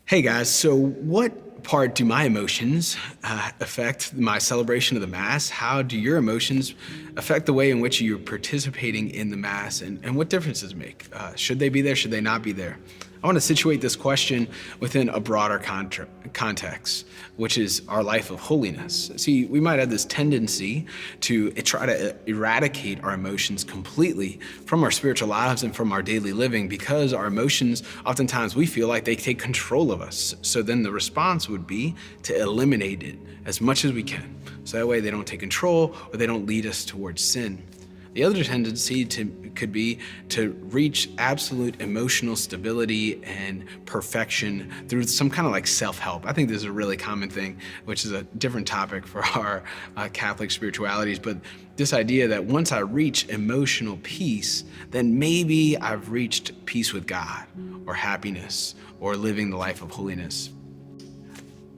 Hey guys, so what part do my emotions affect my celebration of the Mass? How do your emotions affect the way in which you're participating in the Mass? And what differences make? Should they be there? Should they not be there? I want to situate this question within a broader context, which is our life of holiness. See, we might have this tendency to try to eradicate our emotions completely from our spiritual lives and from our daily living because our emotions, oftentimes we feel like they take control of us. So then the response would be to eliminate it as much as we can. So that way they don't take control or they don't lead us towards sin. The other tendency could be to reach absolute emotional stability and perfection through some kind of like self-help. I think this is a really common thing, which is a different topic for our Catholic spiritualities. But this idea that once I reach emotional peace, then maybe I've reached peace with God or happiness or living the life of holiness.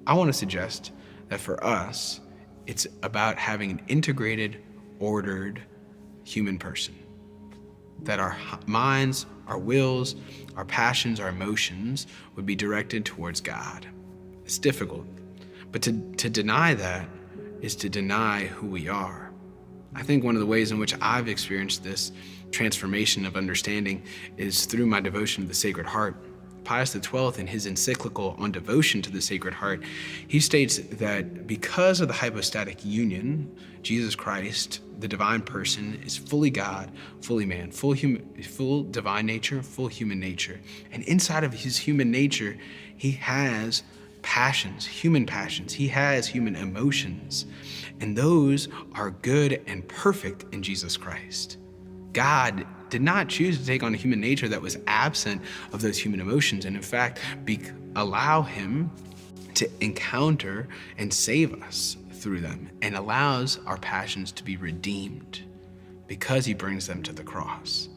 I want to suggest that for us, it's about having an integrated, ordered, human person. That our minds, our wills, our passions, our emotions would be directed towards God. It's difficult, but to deny that is to deny who we are. I think one of the ways in which I've experienced this transformation of understanding is through my devotion to the Sacred Heart. Pius XII, in his encyclical on devotion to the Sacred Heart, he states that because of the hypostatic union, Jesus Christ, the divine person, is fully God, fully man, full divine nature, full human nature. And inside of his human nature, he has passions, human passions. He has human emotions. And those are good and perfect in Jesus Christ. God did not choose to take on a human nature that was absent of those human emotions, and in fact, allow him to encounter and save us through them, and allows our passions to be redeemed because he brings them to the cross.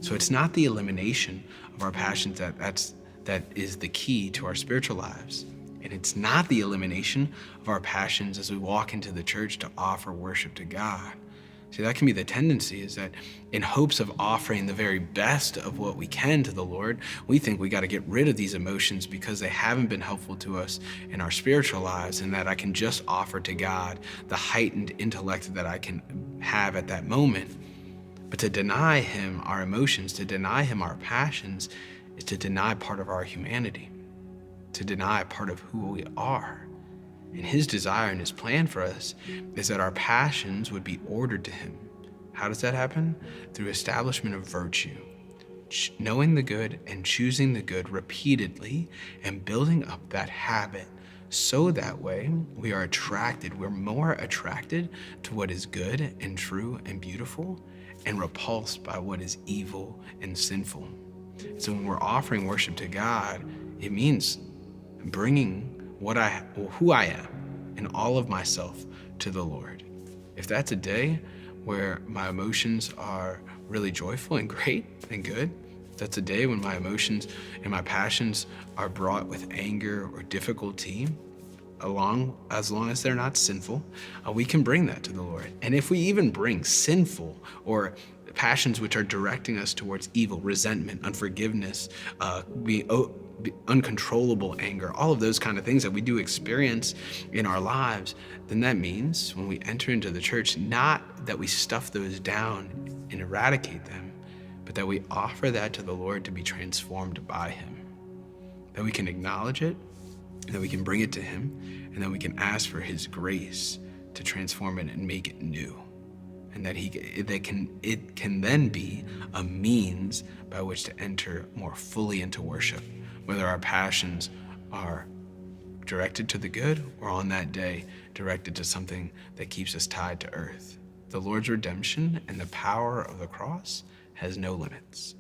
So it's not the elimination of our passions that is the key to our spiritual lives. And it's not the elimination of our passions as we walk into the church to offer worship to God. See, that can be the tendency, is that in hopes of offering the very best of what we can to the Lord, we think we got to get rid of these emotions because they haven't been helpful to us in our spiritual lives, and that I can just offer to God the heightened intellect that I can have at that moment. But to deny him our emotions, to deny him our passions, is to deny part of our humanity, to deny part of who we are. And his desire and his plan for us is that our passions would be ordered to him. How does that happen? Through establishment of virtue, knowing the good and choosing the good repeatedly and building up that habit, so that way we're more attracted to what is good and true and beautiful, and repulsed by what is evil and sinful. So when we're offering worship to God, it means bringing who I am and all of myself to the Lord. If that's a day where my emotions are really joyful and great and good, if that's a day when my emotions and my passions are brought with anger or difficulty, as long as they're not sinful, we can bring that to the Lord. And if we even bring sinful or passions which are directing us towards evil, resentment, unforgiveness, uncontrollable anger, all of those kind of things that we do experience in our lives, then that means when we enter into the church, not that we stuff those down and eradicate them, but that we offer that to the Lord to be transformed by him. That we can acknowledge it, that we can bring it to him, and that we can ask for his grace to transform it and make it new. And that it can then be a means by which to enter more fully into worship, whether our passions are directed to the good or on that day directed to something that keeps us tied to earth. The Lord's redemption and the power of the cross has no limits.